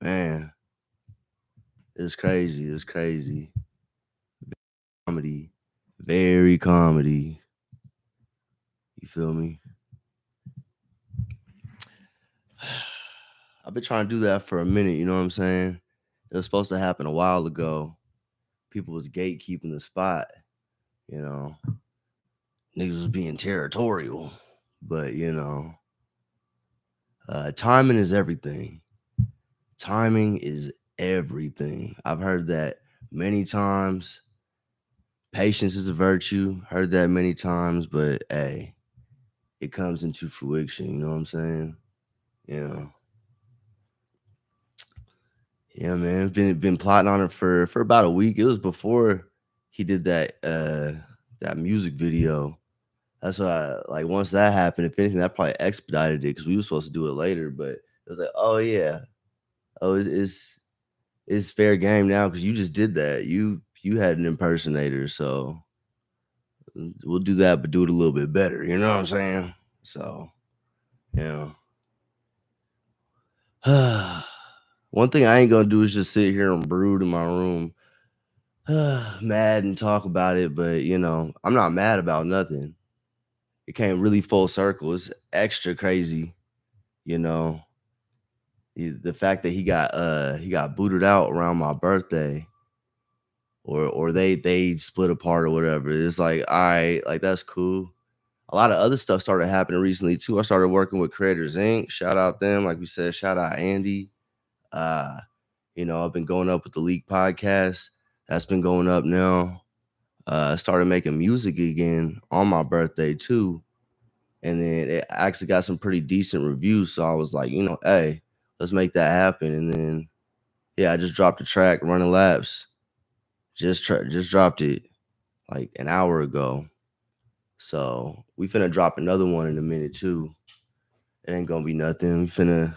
Man, it's crazy. It's crazy. Comedy. Very comedy. You feel me? I've been trying to do that for a minute, you know what I'm saying? It was supposed to happen a while ago. People was gatekeeping the spot, you know. Niggas was being territorial. But, timing is everything. Timing is everything. I've heard that many times. Patience is a virtue. Heard that many times, but hey, it comes into fruition. You know what I'm saying? Yeah, yeah, man. Been plotting on it for about a week. It was before he did that music video. That's why, like, once that happened, if anything, that probably expedited it because we were supposed to do it later. But it was like, oh yeah, oh it's fair game now because you just did that. You had an impersonator, so we'll do that, but do it a little bit better. You know what I'm saying? So yeah. One thing I ain't gonna do is just sit here and brood in my room, mad and talk about it. But I'm not mad about nothing. It came really full circle. It's extra crazy, you know. The fact that he got booted out around my birthday, or they split apart or whatever. It's like, all right, like that's cool. A lot of other stuff started happening recently too. I started working with Creators Inc. Shout out them, like we said. Shout out Andy. Uh, I've been going up with the Leak podcast. That's been going up now. I started making music again on my birthday too. And then it actually got some pretty decent reviews. So I was like, hey, let's make that happen. And then yeah, I just dropped a track, Running Laps. Just dropped it like an hour ago. So we finna drop another one in a minute too. It ain't gonna be nothing. We finna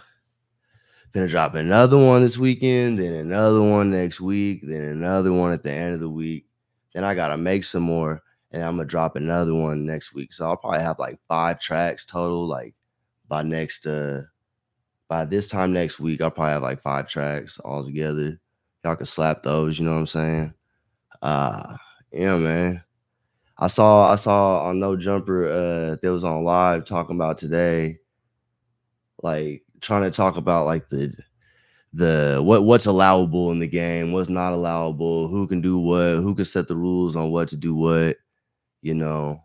drop another one this weekend, then another one next week, then another one at the end of the week. Then I gotta make some more, and I'm gonna drop another one next week. So I'll probably have like 5 tracks total. Like by next by this time next week, I'll probably have like 5 tracks all together. Y'all can slap those, you know what I'm saying? Uh yeah, man. I saw on No Jumper that was on live talking about today, like trying to talk about like the what's allowable in the game, what's not allowable, who can do what, who can set the rules on what to do what, you know.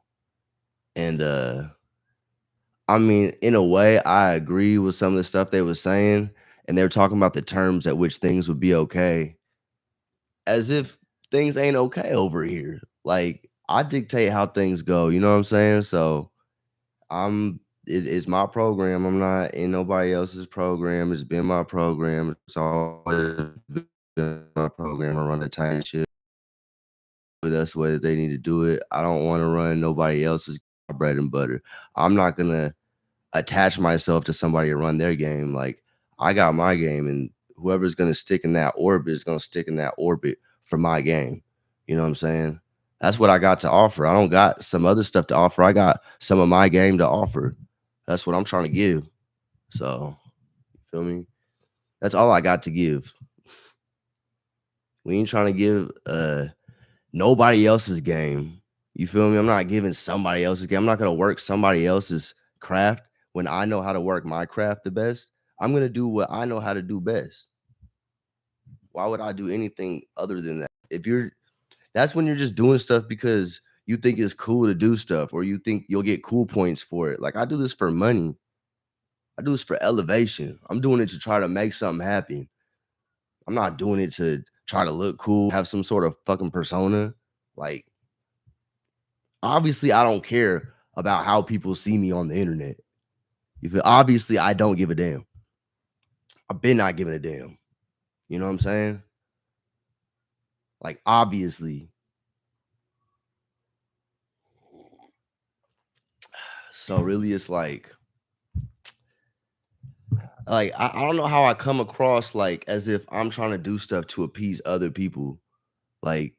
And I mean, in a way, I agree with some of the stuff they were saying, and they were talking about the terms at which things would be okay, as if things ain't okay over here. Like I dictate how things go, you know what I'm saying? So it's my program. I'm not in nobody else's program. It's been my program. It's always been my program. I run a tight ship. That's the way that they need to do it. I don't want to run nobody else's bread and butter. I'm not gonna attach myself to somebody to run their game. Like I got my game, and whoever's gonna stick in that orbit is gonna stick in that orbit for my game. You know what I'm saying? That's what I got to offer. I don't got some other stuff to offer. I got some of my game to offer. That's what I'm trying to give. So, you feel me? That's all I got to give. We ain't trying to give nobody else's game. You feel me? I'm not giving somebody else's game. I'm not gonna work somebody else's craft when I know how to work my craft the best. I'm gonna do what I know how to do best. Why would I do anything other than that? If you're That's when you're just doing stuff because you think it's cool to do stuff or you think you'll get cool points for it. Like I do this for money. I do this for elevation. I'm doing it to try to make something happen. I'm not doing it to try to look cool, have some sort of fucking persona. Like, obviously, I don't care about how people see me on the internet. You feel? Obviously, I don't give a damn. I've been not giving a damn. You know what I'm saying? Like, obviously. So really, it's like I don't know how I come across like as if I'm trying to do stuff to appease other people. Like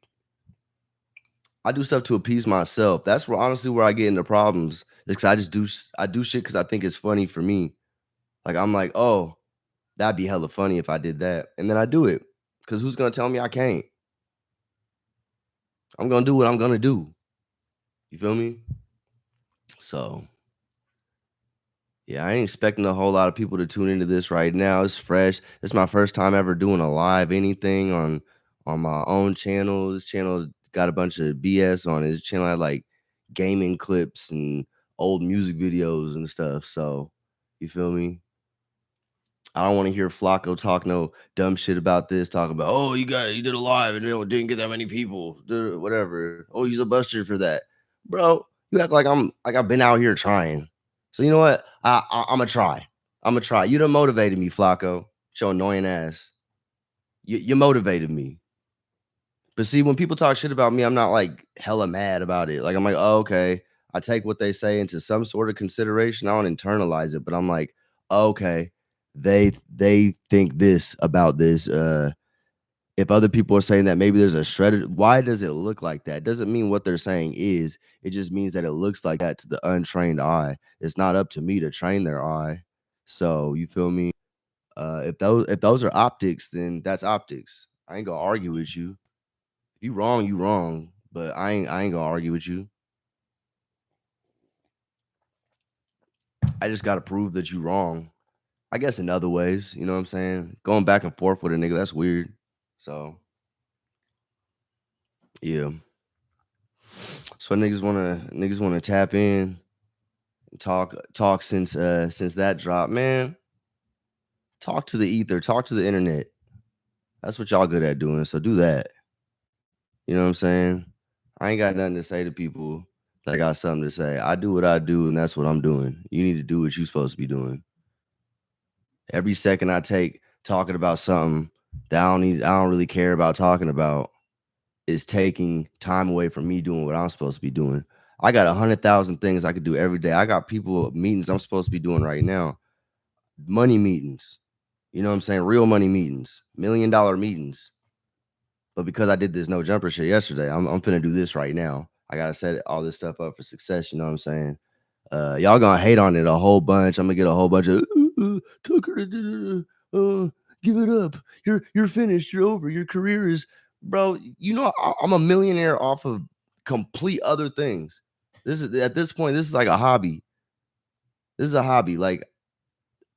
I do stuff to appease myself. That's where honestly where I get into problems. Is because I do shit because I think it's funny for me. Like I'm like, oh, That'd be hella funny if I did that, and then I do it. Cause who's gonna tell me I can't? I'm gonna do what I'm gonna do. You feel me? So yeah, I ain't expecting a whole lot of people to tune into this right now. It's fresh. It's my first time ever doing a live anything on my own channel. This channel got a bunch of BS on it. This channel had like gaming clips and old music videos and stuff. So you feel me? I don't want to hear Flacco talk no dumb shit about this, talking about, oh, you did a live and didn't get that many people, whatever. Oh, he's a buster for that. Bro, you act like I've been out here trying. So you know what? I'ma try. I'ma try. You done motivated me, Flacco. Your annoying ass. You motivated me. But see, when people talk shit about me, I'm not like hella mad about it. Like I'm like, oh, okay. I take what they say into some sort of consideration. I don't internalize it, but I'm like, oh, okay, they think this about this. If other people are saying that maybe there's a shredded, why does it look like that? Doesn't mean what they're saying is. It just means that it looks like that to the untrained eye. It's not up to me to train their eye. So you feel me? If those are optics, then that's optics. I ain't gonna argue with you. You wrong, you wrong, but I ain't gonna argue with you. I just gotta prove that you wrong. I guess in other ways, you know what I'm saying? Going back and forth with a nigga, that's weird. So yeah. So niggas wanna tap in and talk since that drop. Man, talk to the ether, talk to the internet. That's what y'all good at doing. So do that. You know what I'm saying? I ain't got nothing to say to people that got something to say. I do what I do, and that's what I'm doing. You need to do what you're supposed to be doing. Every second I take talking about something that I don't really care about talking about is taking time away from me doing what I'm supposed to be doing. I got 100,000 things I could do every day. I got people meetings I'm supposed to be doing right now. Money meetings. You know what I'm saying? Real money meetings, $1 million meetings. But because I did this no jumper shit yesterday, I'm finna do this right now. I gotta set all this stuff up for success. You know what I'm saying? Y'all gonna hate on it a whole bunch. I'm gonna get a whole bunch of Tucker. Give it up. You're finished. You're over. Your career is, bro. You know I'm a millionaire off of complete other things. This is at this point. This is like a hobby. This is a hobby. Like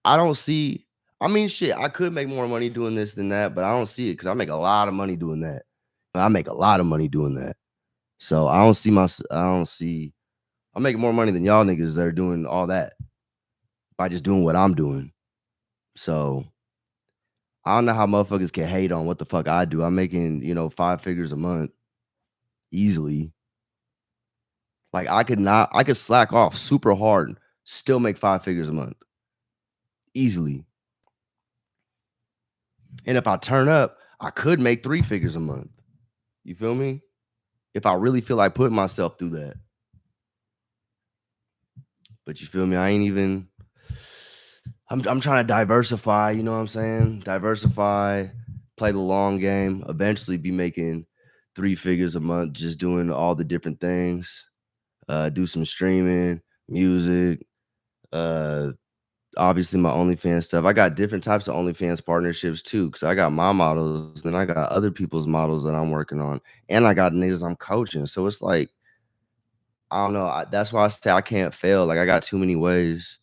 I don't see. I mean, shit. I could make more money doing this than that, but I don't see it because I make a lot of money doing that. I make a lot of money doing that. So I don't see my. I don't see. I'm making more money than y'all niggas that are doing all that by just doing what I'm doing. So I don't know how motherfuckers can hate on what the fuck I do. I'm making, 5 figures a month easily. Like I could slack off super hard, still make 5 figures a month easily. And if I turn up, I could make 3 figures a month. You feel me? If I really feel like putting myself through that. But you feel me? I ain't even I'm trying to diversify, you know what I'm saying? Diversify, play the long game, eventually be making 3 figures a month just doing all the different things. Do some streaming, music, uh obviously my OnlyFans stuff. I got different types of OnlyFans partnerships too, because I got my models, then I got other people's models that I'm working on, and I got niggas I'm coaching. So it's like, I don't know. That's why I say I can't fail. Like I got too many ways.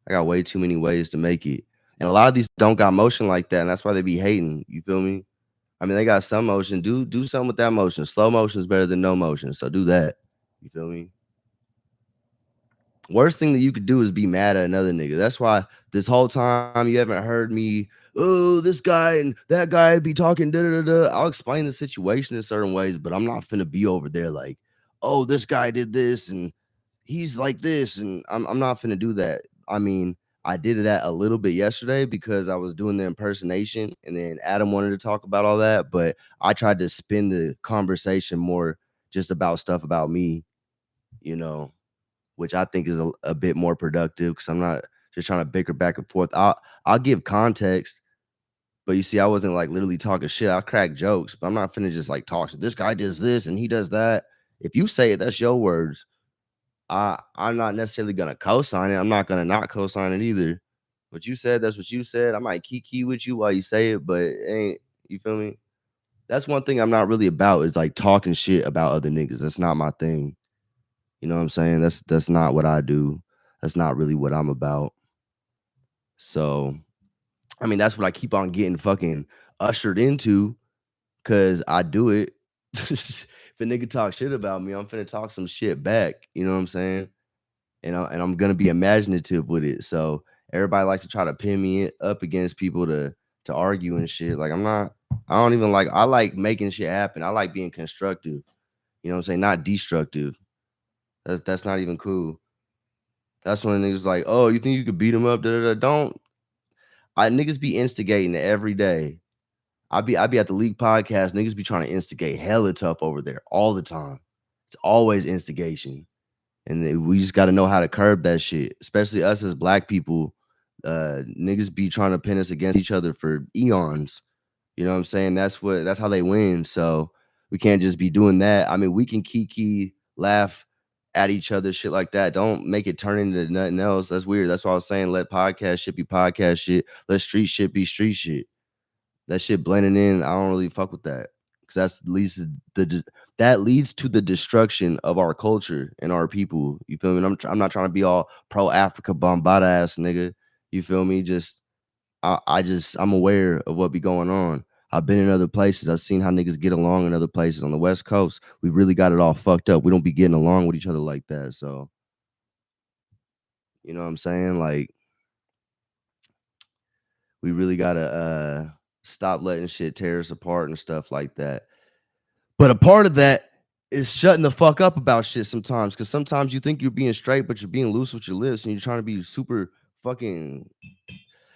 I got way too many ways to make it. And a lot of these don't got motion like that, and that's why they be hating. You feel me? I mean, they got some motion. Do something with that motion. Slow motion is better than no motion. So do that. You feel me? Worst thing that you could do is be mad at another nigga. That's why this whole time you haven't heard me, oh, this guy and that guy be talking da da da da. I'll explain the situation in certain ways, but I'm not finna be over there like, oh, this guy did this and he's like this, and I'm not finna do that. I mean, I did that a little bit yesterday because I was doing the impersonation, and then Adam wanted to talk about all that, but I tried to spin the conversation more just about stuff about me, you know, which I think is a bit more productive because I'm not just trying to bicker back and forth. I'll give context, but you see, I wasn't like literally talking shit. I crack jokes, but I'm not finna just like talk. This guy does this and he does that. If you say it, that's your words. I'm not necessarily gonna co-sign it. I'm not gonna not co-sign it either. What you said, that's what you said. I might kiki with you while you say it, but it ain't, you feel me? That's one thing I'm not really about is like talking shit about other niggas. That's not my thing. You know what I'm saying? That's not what I do. That's not really what I'm about. So, I mean, that's what I keep on getting fucking ushered into because I do it. If a nigga talk shit about me, I'm finna talk some shit back. You know what I'm saying? And I'm gonna be imaginative with it. So everybody likes to try to pin me up against people to argue and shit. Like I'm not. I don't even like. I like making shit happen. I like being constructive. You know what I'm saying? Not destructive. That's not even cool. That's when niggas like, oh, you think you could beat them up? Da, da, da. Don't. I niggas be instigating every day. I be at the League podcast. Niggas be trying to instigate hella tough over there all the time. It's always instigation. And we just got to know how to curb that shit, especially us as black people. Niggas be trying to pin us against each other for eons. You know what I'm saying? That's how they win. So we can't just be doing that. I mean, we can kiki, laugh at each other, shit like that. Don't make it turn into nothing else. That's weird. That's why I was saying let podcast shit be podcast shit. Let street shit be street shit. That shit blending in, I don't really fuck with that. Cause that leads to the destruction of our culture and our people. You feel me? And I'm not trying to be all pro Africa bombada ass nigga. You feel me? I'm aware of what be going on. I've been in other places. I've seen how niggas get along in other places. On the West Coast, we really got it all fucked up. We don't be getting along with each other like that. So, you know what I'm saying? Like, we really gotta stop letting shit tear us apart and stuff like that. But a part of that is shutting the fuck up about shit sometimes, because sometimes you think you're being straight, but you're being loose with your lips, and you're trying to be super fucking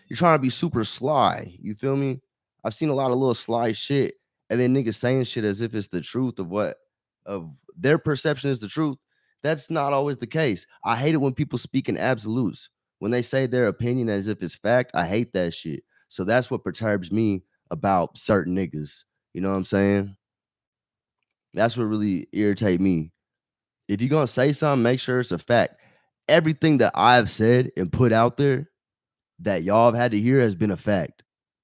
you're trying to be super sly. You feel me? I've seen a lot of little sly shit, and then niggas saying shit as if it's the truth of their perception is the truth. That's not always the case. I hate it when people speak in absolutes. When they say their opinion as if it's fact, I hate that shit. So that's what perturbs me about certain niggas. You know what I'm saying? That's what really irritate me. If you're gonna say something, make sure it's a fact. Everything that I've said and put out there that y'all have had to hear has been a fact.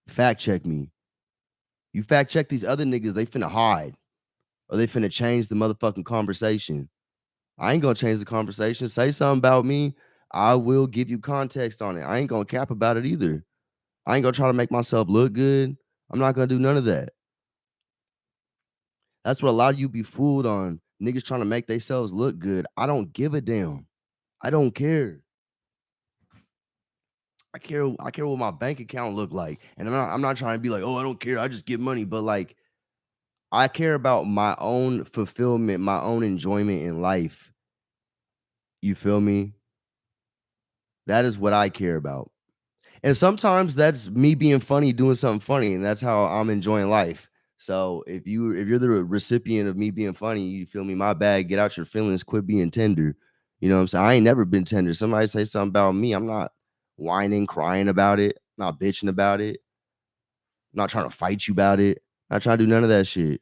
Fact check me. You fact check these other niggas, they finna hide or they finna change the motherfucking conversation. I ain't gonna change the conversation. Say something about me. I will give you context on it. I ain't gonna cap about it either. I ain't gonna try to make myself look good. I'm not gonna do none of that. That's what a lot of you be fooled on. Niggas trying to make themselves look good. I don't give a damn. I don't care. I care what my bank account look like. And I'm not trying to be like, "Oh, I don't care. I just give money." But like I care about my own fulfillment, my own enjoyment in life. You feel me? That is what I care about. And sometimes that's me being funny, doing something funny, and that's how I'm enjoying life. So if you're the recipient of me being funny, you feel me? My bad. Get out your feelings. Quit being tender. You know what I'm saying? I ain't never been tender. Somebody say something about me, I'm not whining, crying about it, not bitching about it, not trying to fight you about it, not trying to do none of that shit.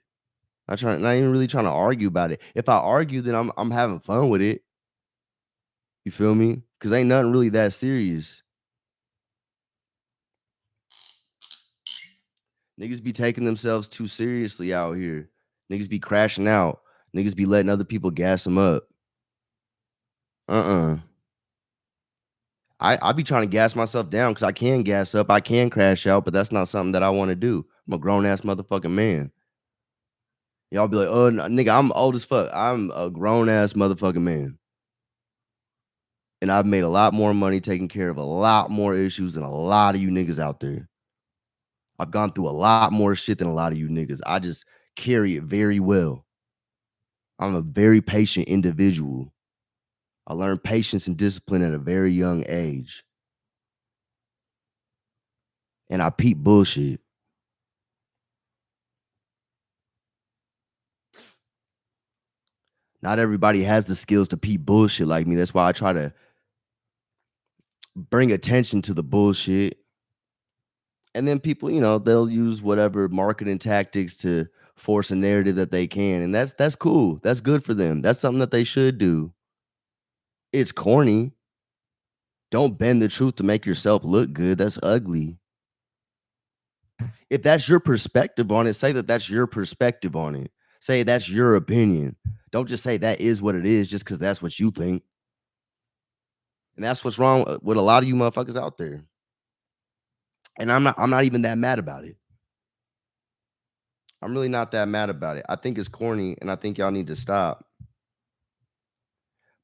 Not even really trying to argue about it. If I argue, then I'm having fun with it. You feel me? Cause ain't nothing really that serious. Niggas be taking themselves too seriously out here. Niggas be crashing out. Niggas be letting other people gas them up. Uh-uh. I be trying to gas myself down because I can gas up, I can crash out, but that's not something that I want to do. I'm a grown ass motherfucking man. Y'all be like, oh nigga, I'm old as fuck. I'm a grown ass motherfucking man. And I've made a lot more money taking care of a lot more issues than a lot of you niggas out there. I've gone through a lot more shit than a lot of you niggas. I just carry it very well. I'm a very patient individual. I learned patience and discipline at a very young age. And I peep bullshit. Not everybody has the skills to peep bullshit like me. That's why I try to bring attention to the bullshit. And then people, they'll use whatever marketing tactics to force a narrative that they can. And that's cool. That's good for them. That's something that they should do. It's corny. Don't bend the truth to make yourself look good. That's ugly. If that's your perspective on it, say that that's your perspective on it. Say that's your opinion. Don't just say that is what it is just because that's what you think. And that's what's wrong with a lot of you motherfuckers out there. And I'm not even that mad about it. I'm really not that mad about it. I think it's corny and I think y'all need to stop.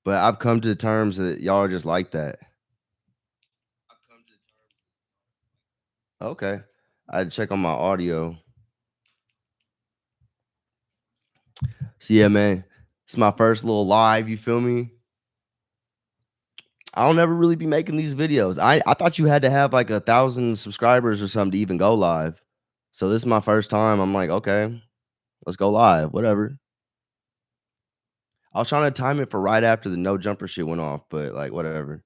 But I've come to the terms that y'all are just like that. Okay. I check on my audio. So yeah, man. It's my first little live, you feel me? I don't ever really be making these videos. I thought you had to have like 1,000 subscribers or something to even go live. So this is my first time. I'm like, okay, let's go live. Whatever. I was trying to time it for right after the no jumper shit went off, but like whatever.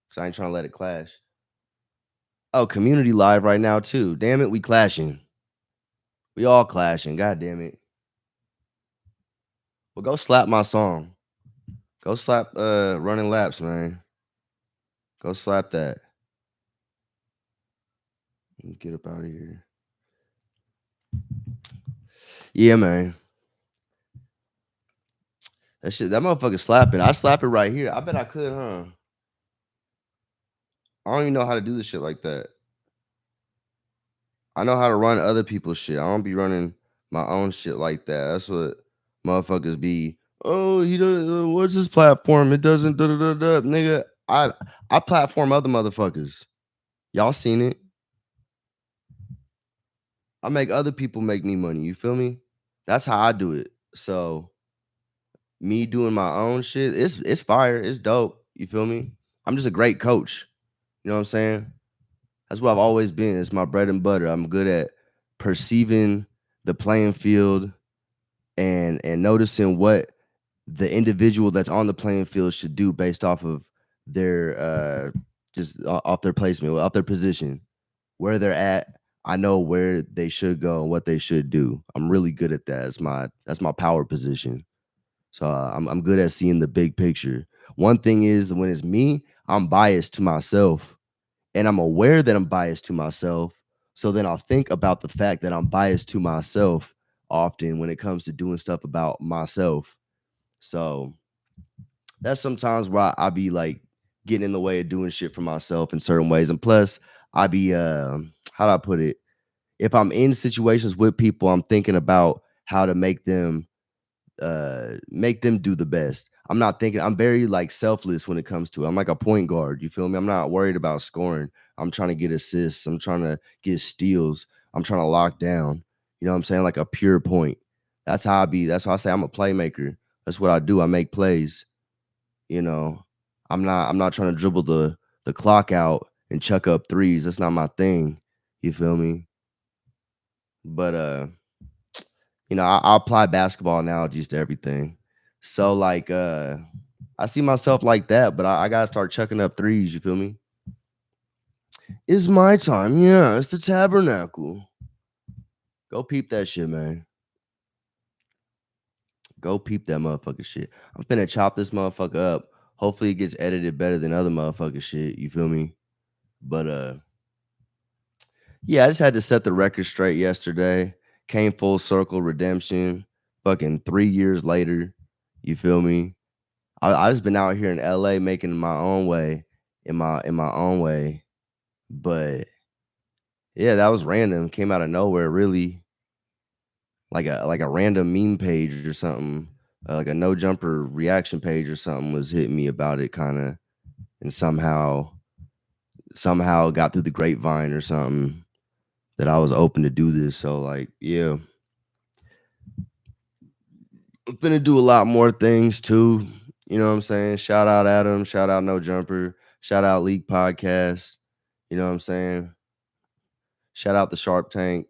Cause I ain't trying to let it clash. Oh, community live right now too. Damn it, we clashing. We all clashing. God damn it. Well, go slap my song. Go slap running laps, man. Go slap that. Let me get up out of here. Yeah, man. That motherfucker slapping. I slap it right here. I bet I could, huh? I don't even know how to do this shit like that. I know how to run other people's shit. I don't be running my own shit like that. That's what motherfuckers be. Oh, he does. What's his platform? It doesn't. Da, da, da, da. Nigga, I platform other motherfuckers. Y'all seen it? I make other people make me money. You feel me? That's how I do it. So me doing my own shit, it's fire. It's dope. You feel me? I'm just a great coach. You know what I'm saying? That's what I've always been. It's my bread and butter. I'm good at perceiving the playing field and noticing what the individual that's on the playing field should do based off of their off their placement, off their position, where they're at. I know where they should go and what they should do. I'm really good at that. That's my power position. So I'm good at seeing the big picture. One thing is when it's me, I'm biased to myself and I'm aware that I'm biased to myself. So then I'll think about the fact that I'm biased to myself often when it comes to doing stuff about myself. So that's sometimes where I be like getting in the way of doing shit for myself in certain ways. And plus, I be how do I put it? If I'm in situations with people, I'm thinking about how to make them do the best. I'm very like selfless when it comes to it. I'm like a point guard. You feel me? I'm not worried about scoring. I'm trying to get assists. I'm trying to get steals. I'm trying to lock down. You know what I'm saying? Like a pure point. That's how I be. That's why I say I'm a playmaker. That's what I do. I make plays. You know, I'm not trying to dribble the clock out and chuck up threes. That's not my thing. You feel me? But I apply basketball analogies to everything. So like I see myself like that, but I gotta start chucking up threes, you feel me? It's my time, yeah. It's the tabernacle. Go peep that shit, man. Go peep that motherfucker shit. I'm finna chop this motherfucker up. Hopefully it gets edited better than other motherfucker shit. You feel me? But yeah, I just had to set the record straight yesterday. Came full circle redemption. Fucking 3 years later. You feel me? I just been out here in LA making my own way in my own way. But yeah, that was random. Came out of nowhere, really. Like a random meme page or something. Like a no jumper reaction page or something was hitting me about it kind of and somehow got through the grapevine or something that I was open to do this. So like, yeah, I'm gonna do a lot more things too. You know what I'm saying? Shout out Adam, shout out No Jumper, shout out League Podcast. You know what I'm saying? Shout out the Sharp Tank.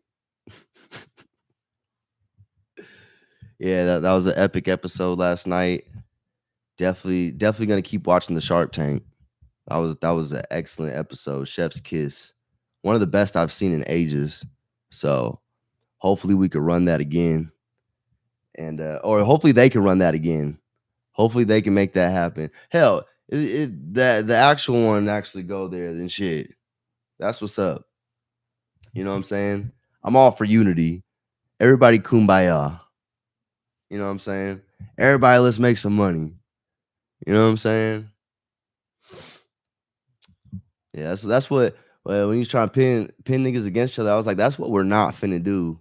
Yeah, that was an epic episode last night. Definitely gonna keep watching the Sharp Tank. That was an excellent episode. Chef's Kiss. One of the best I've seen in ages. So hopefully we could run that again. And or hopefully they can run that again. Hopefully they can make that happen. Hell, That the actual one actually go there, then shit. That's what's up. You know what I'm saying? I'm all for unity. Everybody kumbaya. You know what I'm saying? Everybody, let's make some money. You know what I'm saying? Yeah, that's what well, when you try to pin niggas against each other, I was like, that's what we're not finna do.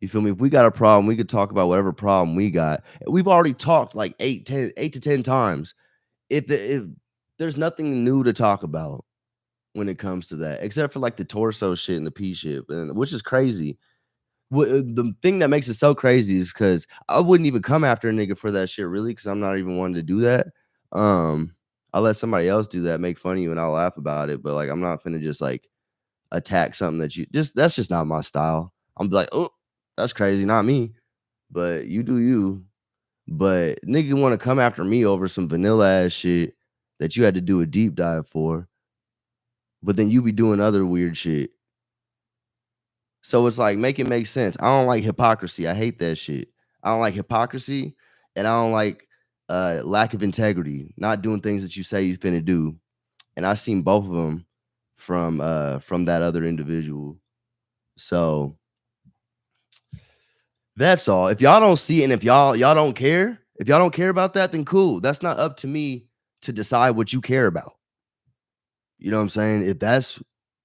You feel me? If we got a problem, we could talk about whatever problem we got. We've already talked like 8 to 10 times. If there's nothing new to talk about when it comes to that, except for like the torso shit and the P shit, and which is crazy. The thing that makes it so crazy is because I wouldn't even come after a nigga for that shit, really, because I'm not even wanting to do that. Um, I'll let somebody else do that, make fun of you, and I'll laugh about it. But like, I'm not finna just like attack something that you just that's just not my style. I'm like, oh, that's crazy, not me. But you do you. But nigga want to come after me over some vanilla ass shit that you had to do a deep dive for, but then you be doing other weird shit. So it's like, make it make sense. I don't like hypocrisy. I hate that shit. I don't like hypocrisy, and I don't like lack of integrity, not doing things that you say you're finna do. And I seen both of them from that other individual. So that's all. If y'all don't see it and if y'all don't care, if y'all don't care about that, then cool. That's not up to me to decide what you care about. You know what I'm saying? If that's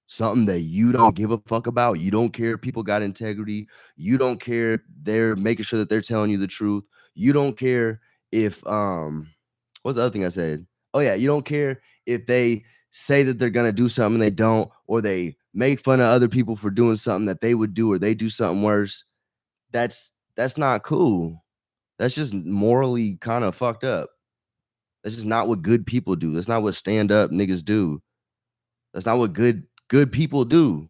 something that you don't give a fuck about, you don't care if people got integrity, you don't care if they're making sure that they're telling you the truth. You don't care if what's the other thing I said? Oh yeah, you don't care if they say that they're gonna do something and they don't, or they make fun of other people for doing something that they would do, or they do something worse. That's not cool. That's just morally kind of fucked up. That's just not what good people do. That's not what stand up niggas do. That's not what good people do.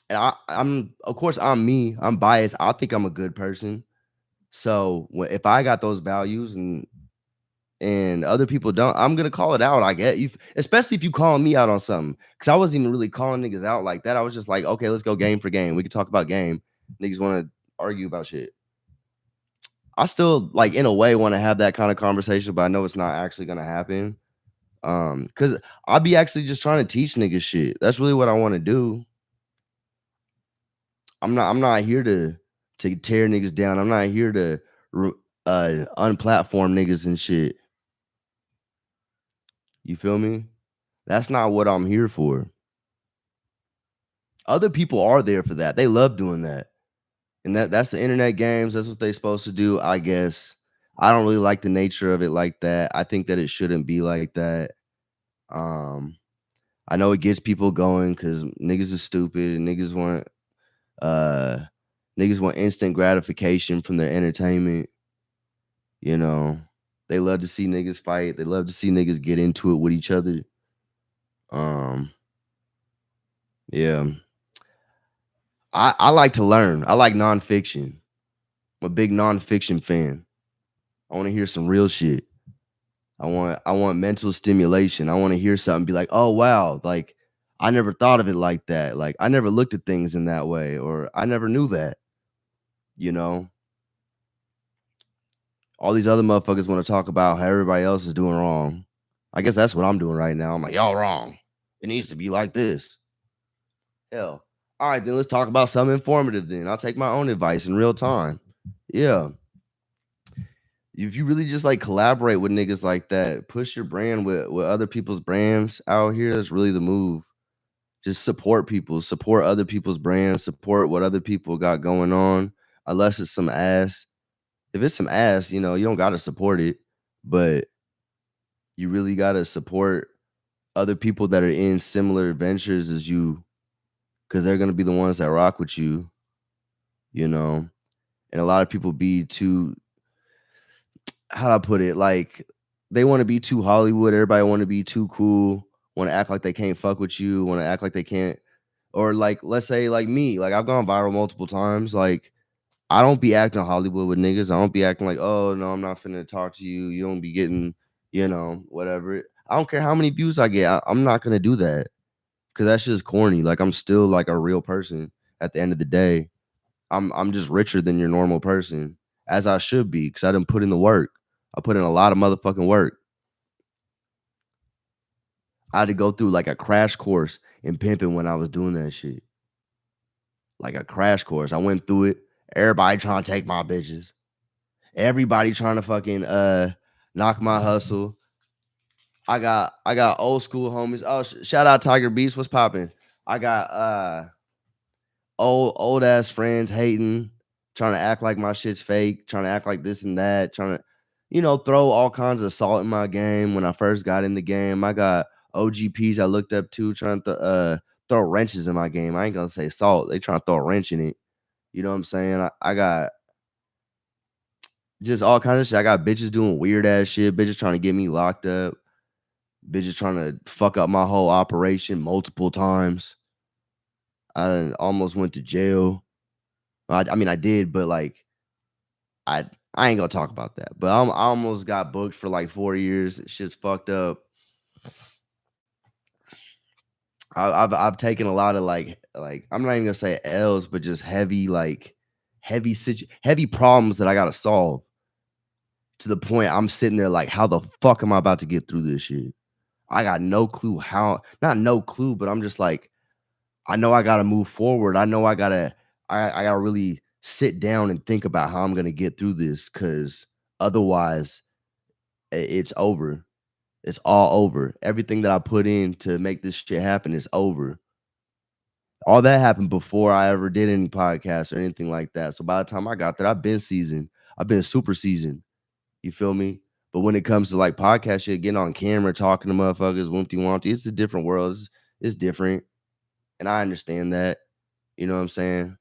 And I'm of course I'm me. I'm biased. I think I'm a good person. So if I got those values and other people don't, I'm gonna call it out. I get you, especially if you calling me out on something. Cause I wasn't even really calling niggas out like that. I was just like, okay, let's go game for game. We can talk about game. Niggas want to argue about shit. I still like in a way want to have that kind of conversation, but I know it's not actually gonna happen. Because I'll be actually just trying to teach niggas shit. That's really what I want to do. I'm not here to tear niggas down. I'm not here to unplatform niggas and shit. You feel me? That's not what I'm here for. Other people are there for that. They love doing that. And that's the internet games. That's what they're supposed to do, I guess. I don't really like the nature of it like that. I think that it shouldn't be like that. Um, I know it gets people going because niggas is stupid and uh niggas want instant gratification from their entertainment. You know, they love to see niggas fight. They love to see niggas get into it with each other. Um, yeah. I like to learn. I like nonfiction. I'm a big nonfiction fan. I want to hear some real shit. I want mental stimulation. I want to hear something, be like, oh wow, like I never thought of it like that. Like I never looked at things in that way, or I never knew that, you know. All these other motherfuckers want to talk about how everybody else is doing wrong. I guess that's what I'm doing right now. I'm like, y'all wrong. It needs to be like this. Hell. All right, then let's talk about something informative then. I'll take my own advice in real time. Yeah. If you really just like collaborate with niggas like that, push your brand with other people's brands out here, that's really the move. Just support people, support other people's brands, support what other people got going on, unless it's some ass. If it's some ass, you don't gotta support it, but you really gotta support other people that are in similar ventures as you, because they're gonna be the ones that rock with you, you know. And a lot of people be too, how do I put it? Like they want to be too Hollywood. Everybody want to be too cool. Want to act like they can't fuck with you. Want to act like they can't. Or like, let's say like me. Like I've gone viral multiple times. Like I don't be acting Hollywood with niggas. I don't be acting like, oh no, I'm not finna talk to you. You don't be getting, whatever. I don't care how many views I get. I'm not gonna do that because that's just corny. Like I'm still like a real person at the end of the day. I'm just richer than your normal person, as I should be, because I didn't put in the work. I put in a lot of motherfucking work. I had to go through like a crash course in pimping when I was doing that shit. Like a crash course. I went through it. Everybody trying to take my bitches. Everybody trying to fucking knock my hustle. I got old school homies. Oh, shout out Tiger Beast. What's popping? I got old ass friends hating, trying to act like my shit's fake, trying to act like this and that, trying to, throw all kinds of salt in my game when I first got in the game. I got OGPs I looked up to trying to throw wrenches in my game. I ain't gonna say salt. They trying to throw a wrench in it. You know what I'm saying? I got just all kinds of shit. I got bitches doing weird ass shit, bitches trying to get me locked up, bitches trying to fuck up my whole operation multiple times. I done almost went to jail. I mean, I did, but like, I I ain't gonna talk about that. But I almost got booked for like 4 years. Shit's fucked up. I've taken a lot of like I'm not even gonna say L's, but just heavy heavy problems that I gotta solve to the point I'm sitting there like, how the fuck am I about to get through this shit? I got no clue how. Not no clue, but I'm just like, I know I gotta move forward. I know I gotta really sit down and think about how I'm gonna get through this because otherwise it's over. It's all over. Everything that I put in to make this shit happen is over. All that happened before I ever did any podcasts or anything like that. So by the time I got there, I've been seasoned. I've been super seasoned. You feel me? But when it comes to like podcast shit, getting on camera, talking to motherfuckers, wumpty wumpty, it's a different world. It's different. And I understand that. You know what I'm saying?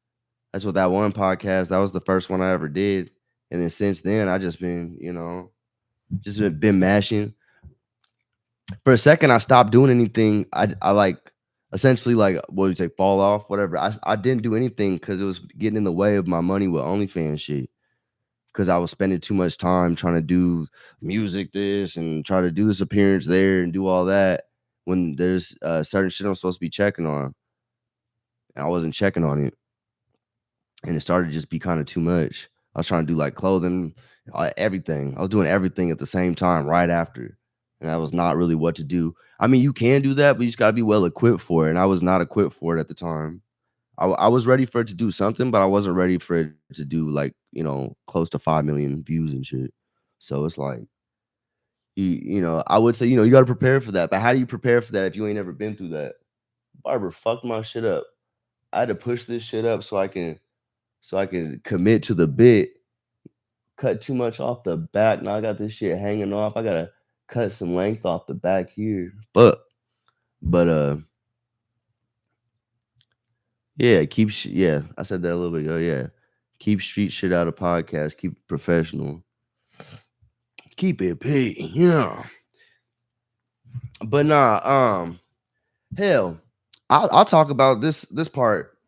That's what that one podcast, that was the first one I ever did. And then since then, I just been, just been mashing. For a second, I stopped doing anything. I like essentially like what would you say, fall off, whatever. I didn't do anything because it was getting in the way of my money with OnlyFans shit. Because I was spending too much time trying to do music this and try to do this appearance there and do all that when there's certain shit I'm supposed to be checking on. And I wasn't checking on it. And it started to just be kind of too much. I was trying to do like clothing, everything. I was doing everything at the same time right after. And that was not really what to do. I mean, you can do that, but you just got to be well equipped for it. And I was not equipped for it at the time. I was ready for it to do something, but I wasn't ready for it to do like, close to 5 million views and shit. So it's like, I would say, you got to prepare for that. But how do you prepare for that if you ain't ever been through that? Barber fucked my shit up. I had to push this shit up so I can commit to the bit, cut too much off the back. Now I got this shit hanging off. I gotta cut some length off the back here. But yeah, yeah, I said that a little bit ago. Yeah. Keep street shit out of podcasts, keep it professional. Keep it P, yeah. But nah, hell, I'll talk about this part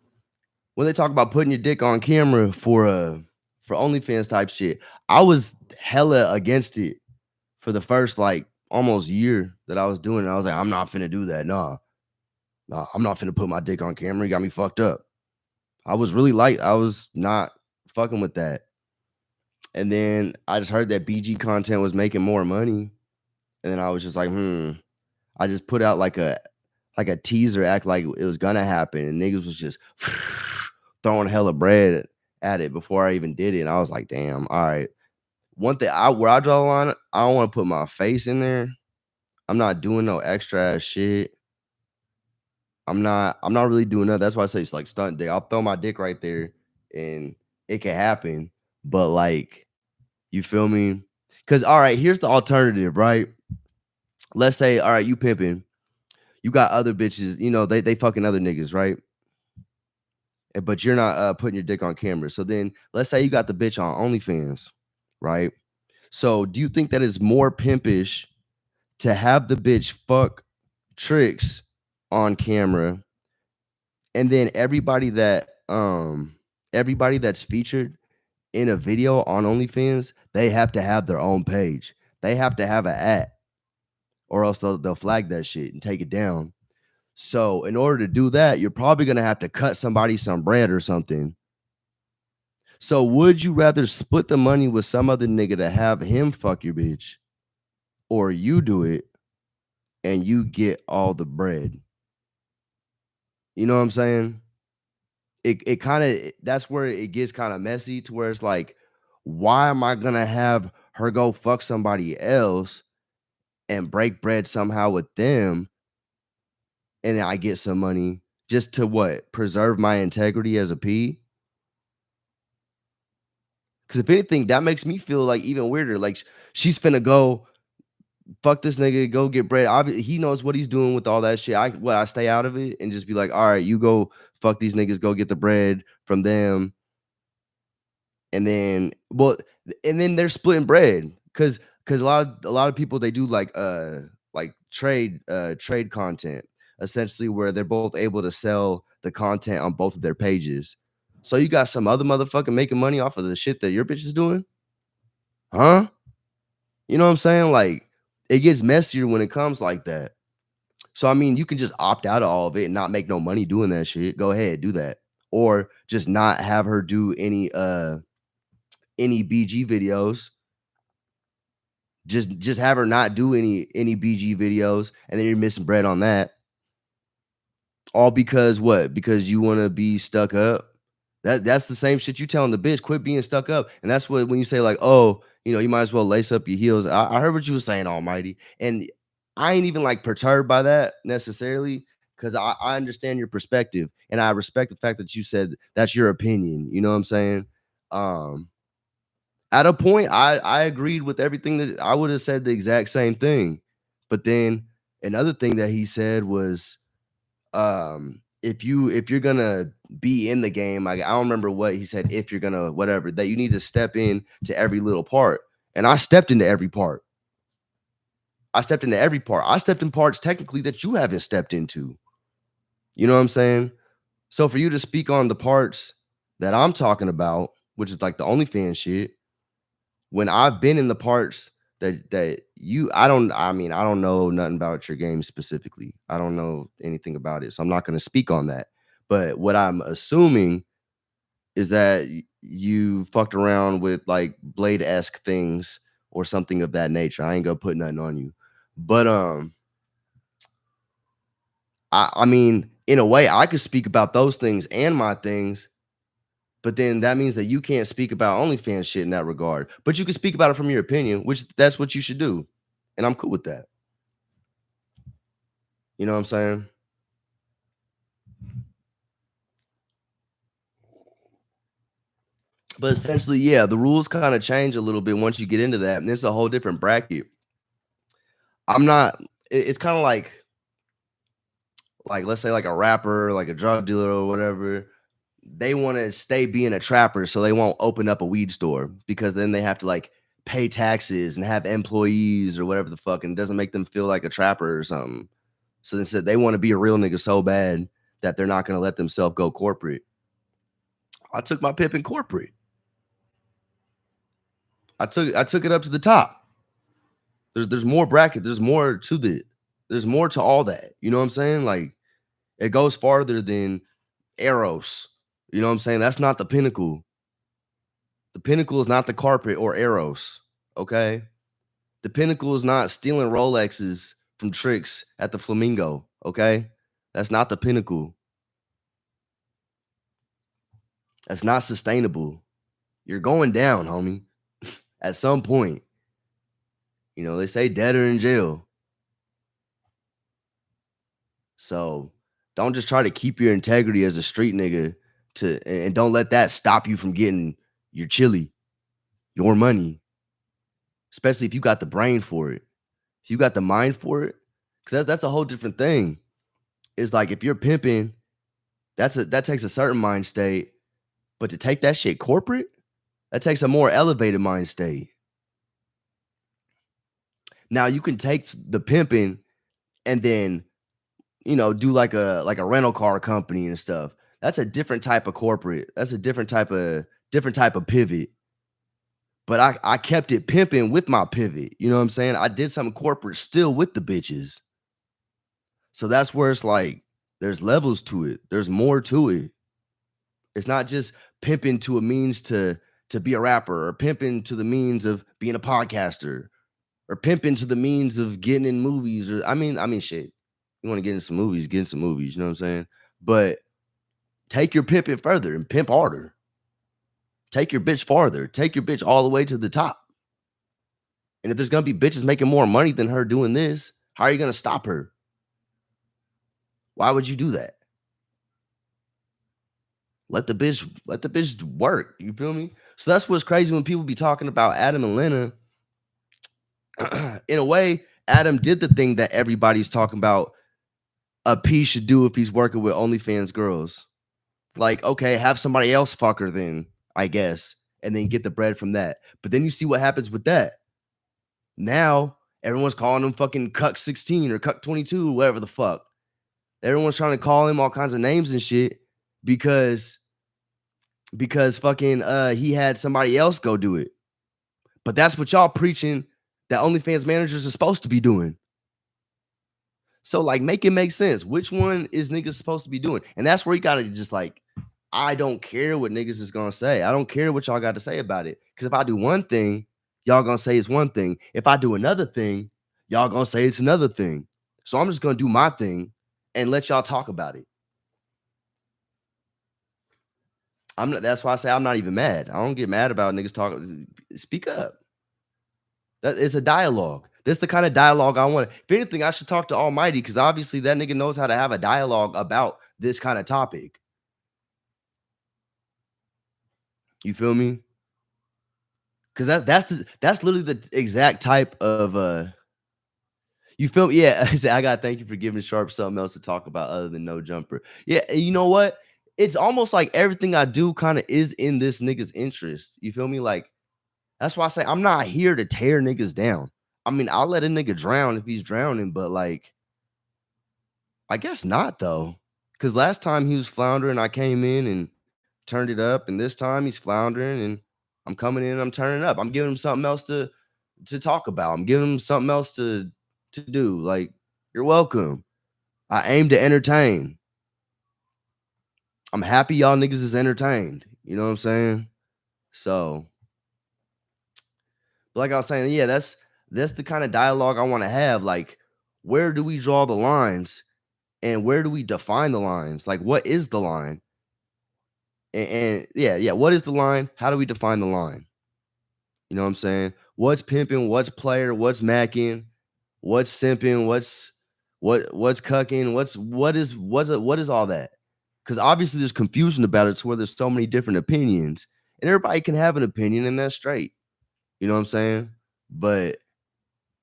when they talk about putting your dick on camera for OnlyFans type shit. I was hella against it for the first like almost year that I was doing it. I was like, I'm not finna do that. Nah, I'm not finna put my dick on camera. You got me fucked up. I was not fucking with that. And then I just heard that BG content was making more money. And then I was just like, I just put out like a teaser, act like it was gonna happen. And niggas was just throwing hella bread at it before I even did it. And I was like, damn, all right. One thing where I draw the line, I don't want to put my face in there. I'm not doing no extra ass shit. I'm not really doing that. That's why I say it's like stunt dick. I'll throw my dick right there and it can happen. But like, you feel me? Cause all right, here's the alternative, right? Let's say, all right, you pimping, you got other bitches, they fucking other niggas, right? But you're not putting your dick on camera. So then let's say you got the bitch on OnlyFans, right? So do you think that it's more pimpish to have the bitch fuck tricks on camera, and then everybody that's featured in a video on OnlyFans, they have to have their own page. They have to have an at, or else they'll flag that shit and take it down. So in order to do that, you're probably gonna have to cut somebody some bread or something. So would you rather split the money with some other nigga to have him fuck your bitch, or you do it and you get all the bread. You know what I'm saying? It kinda that's where it gets kinda messy to where it's like, why am I gonna have her go fuck somebody else and break bread somehow with them, and I get some money just to what? Preserve my integrity as a P? Because if anything, that makes me feel, like, even weirder, like, she's finna go fuck this nigga, go get bread. He knows what he's doing with all that shit. I stay out of it and just be like, "Alright, you go fuck these niggas, go get the bread from them." And then and then they're splitting bread because a lot of people, they do like trade content, essentially, where they're both able to sell the content on both of their pages. So you got some other motherfucker making money off of the shit that your bitch is doing? Huh? You know what I'm saying? Like, it gets messier when it comes like that. So I mean, you can just opt out of all of it and not make no money doing that shit. Go ahead, do that. Or just not have her do any BG videos. Just have her not do any BG videos, and then you're missing bread on that. All because what? Because you wanna be stuck up? That's the same shit you telling the bitch, "Quit being stuck up," and that's what when you say like, "Oh, you might as well lace up your heels." I heard what you were saying, Almighty, and I ain't even, like, perturbed by that necessarily, 'cause I understand your perspective, and I respect the fact that you said that's your opinion, you know what I'm saying? Um At a point, I agreed with everything that I would have said the exact same thing. But then another thing that he said was, if you're gonna be in the game, like, I don't remember what he said, if you're gonna whatever, that you need to step in to every little part. And I stepped into every part. I stepped into every part. I stepped in parts technically that you haven't stepped into. You know what I'm saying? So for you to speak on the parts that I'm talking about, which is like the OnlyFans shit, when I've been in the parts that you I don't know nothing about your game specifically. I don't know anything about it, so I'm not gonna speak on that. But what I'm assuming is that you fucked around with, like, Blade-esque things or something of that nature. I ain't gonna put nothing on you. But, I mean, in a way, I could speak about those things and my things, but then that means that you can't speak about OnlyFans shit in that regard. But you can speak about it from your opinion, which that's what you should do. And I'm cool with that. You know what I'm saying? But essentially, yeah, the rules kind of change a little bit once you get into that. And it's a whole different bracket. I'm not, it's kind of like, let's say, like a rapper, like a drug dealer or whatever. They want to stay being a trapper, so they won't open up a weed store because then they have to like pay taxes and have employees or whatever the fuck, and it doesn't make them feel like a trapper or something. So instead, they want to be a real nigga so bad that they're not gonna let themselves go corporate. I took my pip in corporate. I took it up to the top. There's more bracket. There's more to all that. You know what I'm saying? Like, it goes farther than Eros. You know what I'm saying? That's not the pinnacle. The pinnacle is not the carpet or Eros. Okay. The pinnacle is not stealing Rolexes from tricks at the Flamingo. Okay. That's not the pinnacle. That's not sustainable. You're going down, homie. At some point, they say dead or in jail. So don't just try to keep your integrity as a street nigga and don't let that stop you from getting your chili, your money, especially if you got the brain for it. If you got the mind for it, because that's a whole different thing. It's like if you're pimping, that takes a certain mind state, but to take that shit corporate, that takes a more elevated mind state. Now you can take the pimping and then do like a rental car company and stuff. That's a different type of corporate. That's a different type of pivot. But I kept it pimping with my pivot. You know what I'm saying? I did something corporate still with the bitches. So that's where it's like there's levels to it. There's more to it. It's not just pimping to a means to be a rapper or pimping to the means of being a podcaster. or pimp into the means of getting in movies, or I mean, shit. You want to get in some movies, get in some movies. You know what I'm saying? But take your pimping further and pimp harder. Take your bitch farther. Take your bitch all the way to the top. And if there's gonna be bitches making more money than her doing this, how are you gonna stop her? Why would you do that? Let the bitch work. You feel me? So that's what's crazy when people be talking about Adam and Lena. In a way, Adam did the thing that everybody's talking about a P should do if he's working with OnlyFans girls. Like, okay, have somebody else fuck her then, I guess, and then get the bread from that. But then you see what happens with that. Now everyone's calling him fucking Cuck 16 or Cuck 22, whatever the fuck. Everyone's trying to call him all kinds of names and shit because fucking he had somebody else go do it. But that's what y'all preaching that OnlyFans managers are supposed to be doing. So like make it make sense. Which one is niggas supposed to be doing? And that's where you gotta just like, I don't care what niggas is gonna say. I don't care what y'all got to say about it. Because if I do one thing, y'all gonna say it's one thing. If I do another thing, y'all gonna say it's another thing. So I'm just gonna do my thing and let y'all talk about it. I'm not, that's why I say I'm not even mad. I don't get mad about niggas talking. Speak up. That it's a dialogue. This is the kind of dialogue I want. If anything, I should talk to Almighty because obviously that nigga knows how to have a dialogue about this kind of topic. You feel me? Because that's literally the exact type of you feel me? Yeah. I gotta thank you for giving Sharp something else to talk about other than no jumper. Yeah, and you know what? It's almost like everything I do kind of is in this nigga's interest. You feel me? Like that's why I say I'm not here to tear niggas down. I mean, I'll let a nigga drown if he's drowning, but like, I guess not though. Cause last time he was floundering, I came in and turned it up, and this time he's floundering and I'm coming in and I'm turning up. I'm giving him something else to talk about. I'm giving him something else to do. Like, you're welcome. I aim to entertain. I'm happy y'all niggas is entertained. You know what I'm saying? So, like I was saying, yeah, that's the kind of dialogue I want to have. Like, where do we draw the lines and where do we define the lines? Like, what is the line? And yeah, what is the line? How do we define the line? You know what I'm saying? What's pimping? What's player? What's macking? What's simping? What's cucking? What is all that? Because obviously there's confusion about it to where there's so many different opinions, and everybody can have an opinion, and that's straight. You know what I'm saying? But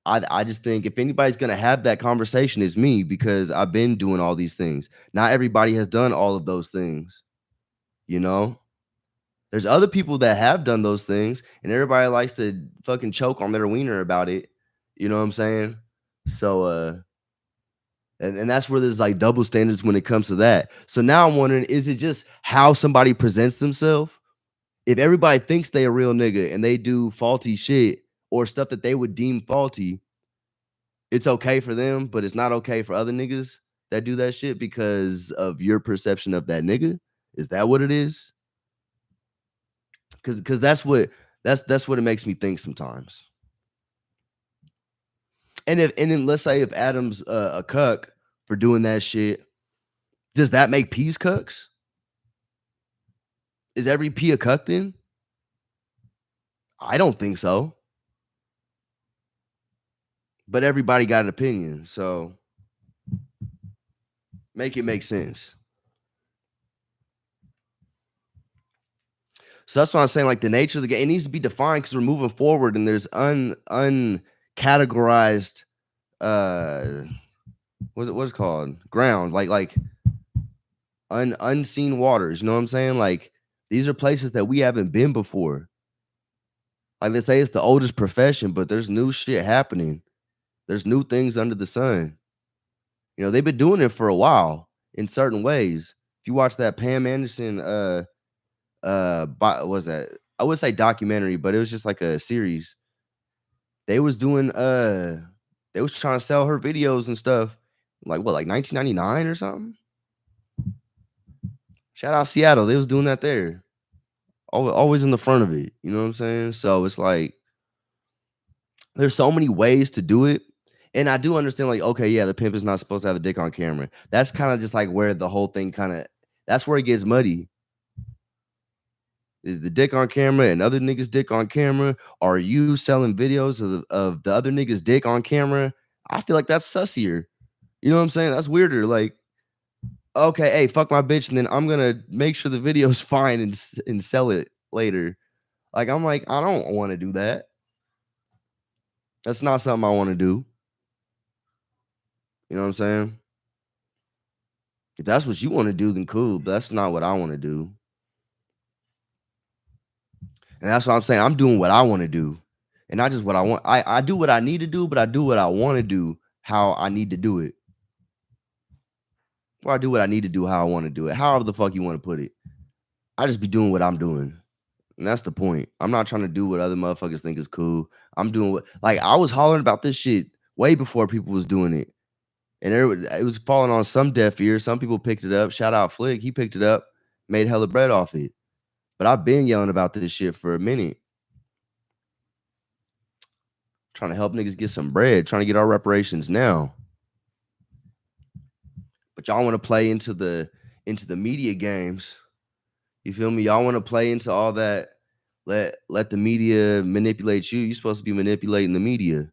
I just think if anybody's gonna have that conversation, it's me because I've been doing all these things. Not everybody has done all of those things. You know, there's other people that have done those things, and everybody likes to fucking choke on their wiener about it. You know what I'm saying? So and that's where there's like double standards when it comes to that. So now I'm wondering, is it just how somebody presents themselves? If everybody thinks they a real nigga and they do faulty shit or stuff that they would deem faulty, it's okay for them, but it's not okay for other niggas that do that shit because of your perception of that nigga. Is that what it is? Because that's what it makes me think sometimes. And then let's say if Adam's a cuck for doing that shit, does that make P's cucks? Is every P a cuck then? I don't think so. But everybody got an opinion, so make it make sense. So that's why I'm saying, like, the nature of the game, it needs to be defined because we're moving forward and there's uncategorized uh what's it called? Ground, like unseen waters. You know what I'm saying? Like these are places that we haven't been before. Like they say it's the oldest profession, but there's new shit happening. There's new things under the sun. You know, they've been doing it for a while in certain ways. If you watch that Pam Anderson was that, I would say documentary, but it was just like a series. They was doing they was trying to sell her videos and stuff like what, like 1999 or something. Shout out Seattle, they was doing that there. Always in the front of it, you know what I'm saying? So it's like There's so many ways to do it. And I do understand, like, okay, yeah, the pimp is not supposed to have the dick on camera. That's kind of just like where the whole thing kind of that's where it gets muddy. Is the dick on camera and other niggas' dick on camera? Are you selling videos of the other niggas' dick on camera? I feel like that's sussier. You know what I'm saying? That's weirder. Like, okay, hey, fuck my bitch, and then I'm gonna make sure the video's fine and sell it later. Like, I'm like, I don't want to do that. That's not something I want to do. You know what I'm saying? If that's what you want to do, then cool. But that's not what I want to do. And that's what I'm saying. I'm doing what I want to do. And not just what I want. I do what I need to do, but I do what I want to do, how I need to do it. Or I do what I need to do, how I want to do it. However the fuck you want to put it. I just be doing what I'm doing. And that's the point. I'm not trying to do what other motherfuckers think is cool. I'm doing what like I was hollering about this shit way before people was doing it. And it was falling on some deaf ears. Some people picked it up. Shout out Flick. He picked it up, made hella bread off it. But I've been yelling about this shit for a minute. Trying to help niggas get some bread, trying to get our reparations now. But y'all want to play into the media games. You feel me? Y'all want to play into all that. Let the media manipulate you. You're supposed to be manipulating the media.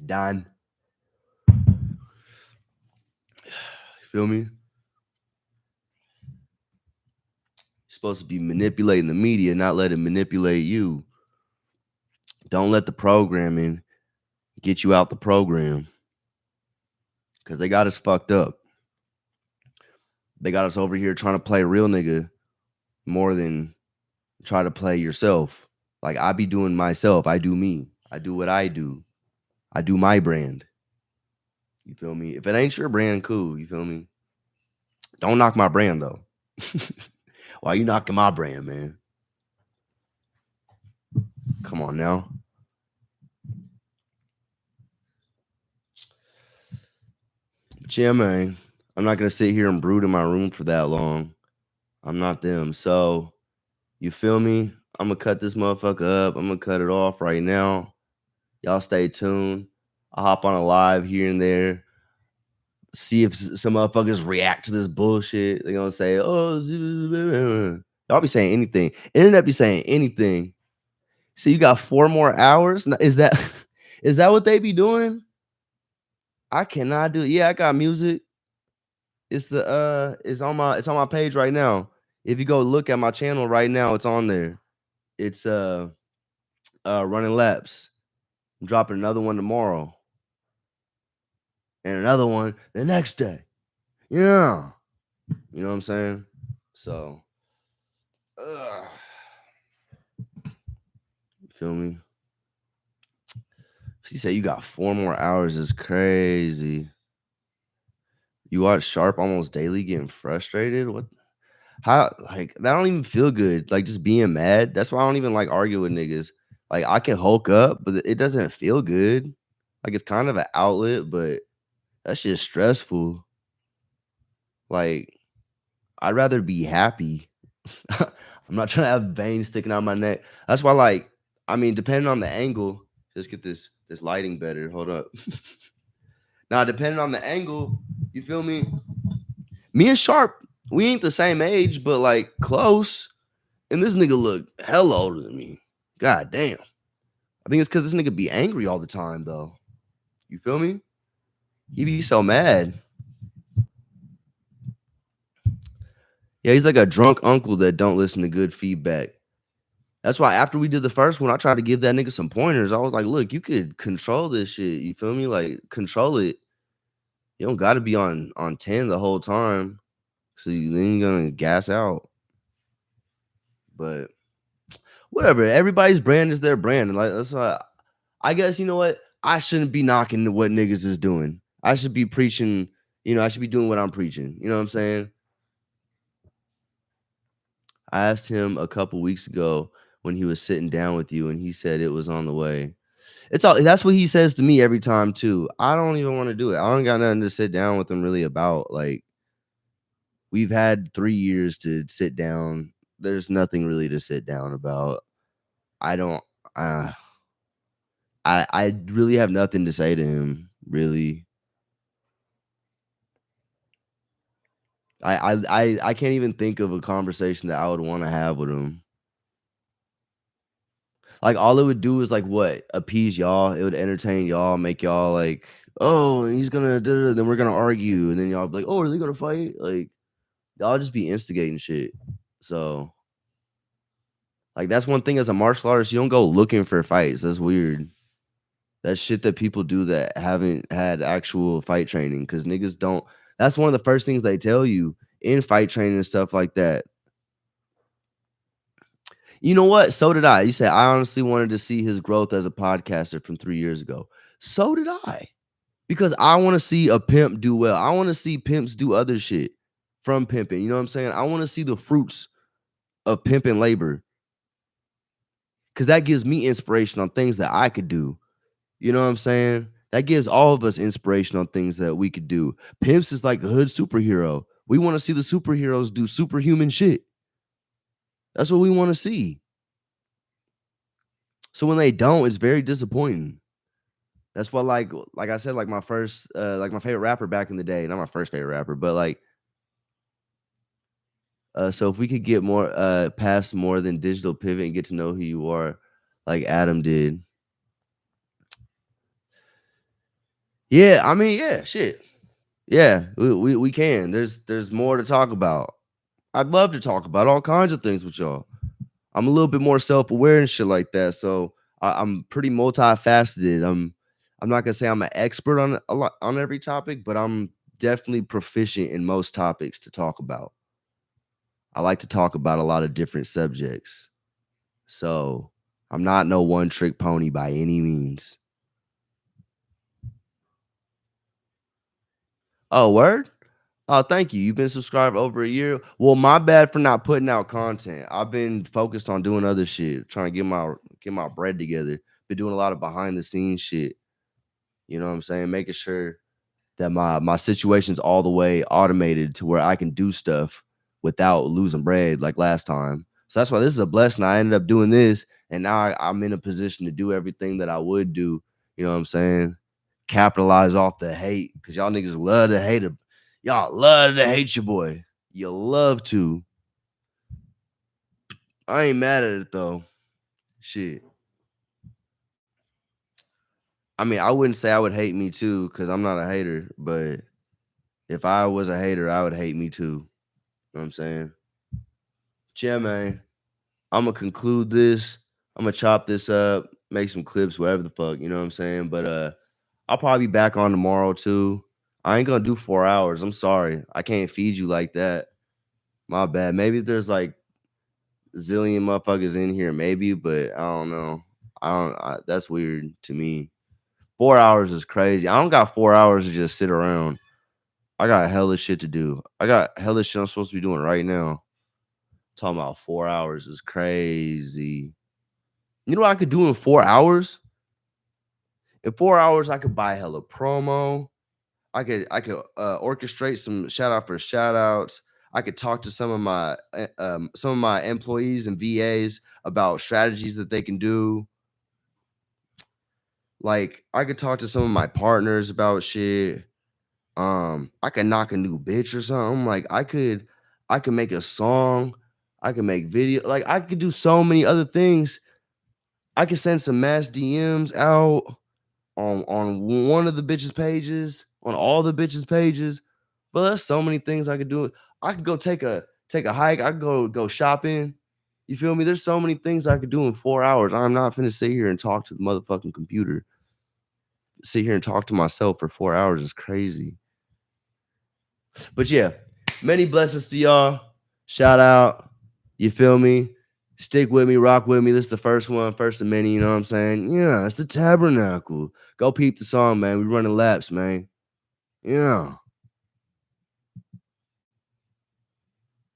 Done. You feel me? You're supposed to be manipulating the media, not let it manipulate you. Don't let the programming get you out the program. Because they got us fucked up. They got us over here trying to play real nigga more than try to play yourself. Like, I be doing myself. I do me. I do what I do. I do my brand. You feel me? If it ain't your brand, cool. You feel me? Don't knock my brand, though. Why you knocking my brand, man? Come on now. But yeah, man. I'm not going to sit here and brood in my room for that long. I'm not them. So, you feel me? I'm going to cut this motherfucker up. I'm going to cut it off right now. Y'all stay tuned. I'll hop on a live here and there. See if some motherfuckers react to this bullshit. They're gonna say, "Oh, y'all be saying anything." Internet be saying anything. So you got 4 more hours? Is that is that what they be doing? I cannot do it. Yeah, I got music. It's on my page right now. If you go look at my channel right now, it's on there. It's running laps. I'm dropping another one tomorrow. And another one the next day. Yeah. You know what I'm saying? So you feel me? She said you got 4 more hours is crazy. You watch Sharp almost daily getting frustrated? What how like that don't even feel good. Like just being mad. That's why I don't even like argue with niggas. Like I can hulk up, but it doesn't feel good. Like it's kind of an outlet, but that shit's stressful. Like I'd rather be happy. I'm not trying to have veins sticking out my neck. That's why, like, I mean, depending on the angle, just get this lighting better. Hold up. Now, depending on the angle, you feel me? Me and Sharp, we ain't the same age, but like close. And this nigga look hell older than me. God damn. I think it's because this nigga be angry all the time, though. You feel me? He be so mad. Yeah, he's like a drunk uncle that don't listen to good feedback. That's why after we did the first one, I tried to give that nigga some pointers. I was like, look, you could control this shit. You feel me? Like control it. You don't gotta be on 10 the whole time. So then you're gonna gas out. But whatever. Everybody's brand is their brand. And like that's why I guess you know what? I shouldn't be knocking what niggas is doing. I should be preaching, I should be doing what I'm preaching. You know what I'm saying? I asked him a couple weeks ago when he was sitting down with you, and he said it was on the way. It's all that's what he says to me every time too. I don't even want to do it. I don't got nothing to sit down with him really about. Like we've had 3 years to sit down. there's nothing really to sit down about. I don't uh I really have nothing to say to him, really. I can't even think of a conversation that I would wanna have with him. Like, all it would do is, like, what? Appease y'all. It would entertain y'all, make y'all like, "Oh, and he's gonna da da," then we're gonna argue, and then y'all be like, "Oh, are they gonna fight?" Like, y'all just be instigating shit. So, like, that's one thing as a martial artist, you don't go looking for fights. That's weird. That's shit that people do that haven't had actual fight training, because niggas don't that's one of the first things they tell you in fight training and stuff like that. You know what? So did I. You said, "I honestly wanted to see his growth as a podcaster from 3 years ago." So did I, because I wanna see a pimp do well. I wanna see pimps do other shit from pimping, you know what I'm saying? I wanna see the fruits of pimping labor, because that gives me inspiration on things that I could do. You know what I'm saying? That gives all of us inspiration on things that we could do. Pimps is like a hood superhero. We wanna see the superheroes do superhuman shit. That's what we wanna see. So when they don't, it's very disappointing. That's why, like I said, like my first, like my favorite rapper back in the day, not my first favorite rapper, but like, so if we could get more, past more than digital pivot and get to know who you are, like Adam did. Yeah, I mean, yeah, shit. Yeah, we can. There's more to talk about. I'd love to talk about all kinds of things with y'all. I'm a little bit more self-aware and shit like that, so I'm pretty multifaceted. I'm not gonna say I'm an expert on a lot on every topic, but I'm definitely proficient in most topics to talk about. I like to talk about a lot of different subjects, so I'm not no one trick pony by any means. Oh, word? Oh, thank you. You've been subscribed over a year. Well, my bad for not putting out content. I've been focused on doing other shit, trying to get my bread together. Been doing a lot of behind the scenes shit. You know what I'm saying? Making sure that my situation's all the way automated to where I can do stuff without losing bread like last time. So that's why this is a blessing. I ended up doing this, and now I'm in a position to do everything that I would do. You know what I'm saying? Capitalize off the hate, because y'all niggas love to hate him. Y'all love to hate your boy. You love to. I ain't mad at it though. Shit. I mean, I wouldn't say I would hate me too, because I'm not a hater, but if I was a hater, I would hate me too. You know what I'm saying? Yeah, man. I'ma conclude this. Imma chop this up, make some clips, whatever the fuck, you know what I'm saying? But, I'll probably be back on tomorrow too. I ain't gonna do 4 hours, I'm sorry. I can't feed you like that. My bad. Maybe there's, like, zillion motherfuckers in here, maybe, but I don't know. I that's weird to me. 4 hours is crazy. I don't got 4 hours to just sit around. I got hella shit to do. I got hella shit I'm supposed to be doing right now. Talking about 4 hours is crazy. You know what I could do in 4 hours? In 4 hours, I could buy hella promo. I could orchestrate some shout out for shout outs. I could talk to some of my employees and VAs about strategies that they can do. Like, I could talk to some of my partners about shit. I could knock a new bitch or something. Like, I could make a song. I could make video. Like, I could do so many other things. I could send some mass DMs out on one of the bitches' pages, on all the bitches' pages. But there's so many things I could do. I could go take a hike. I could go shopping. You feel me? There's so many things I could do in 4 hours. I'm not finna sit here and talk to the motherfucking computer. Sit here and talk to myself for 4 hours is crazy. But yeah, many blessings to y'all. Shout out. You feel me? Stick with me, rock with me. This is the first one, first of many, you know what I'm saying? Yeah, it's the tabernacle. Go peep the song, man. We running laps, man. Yeah.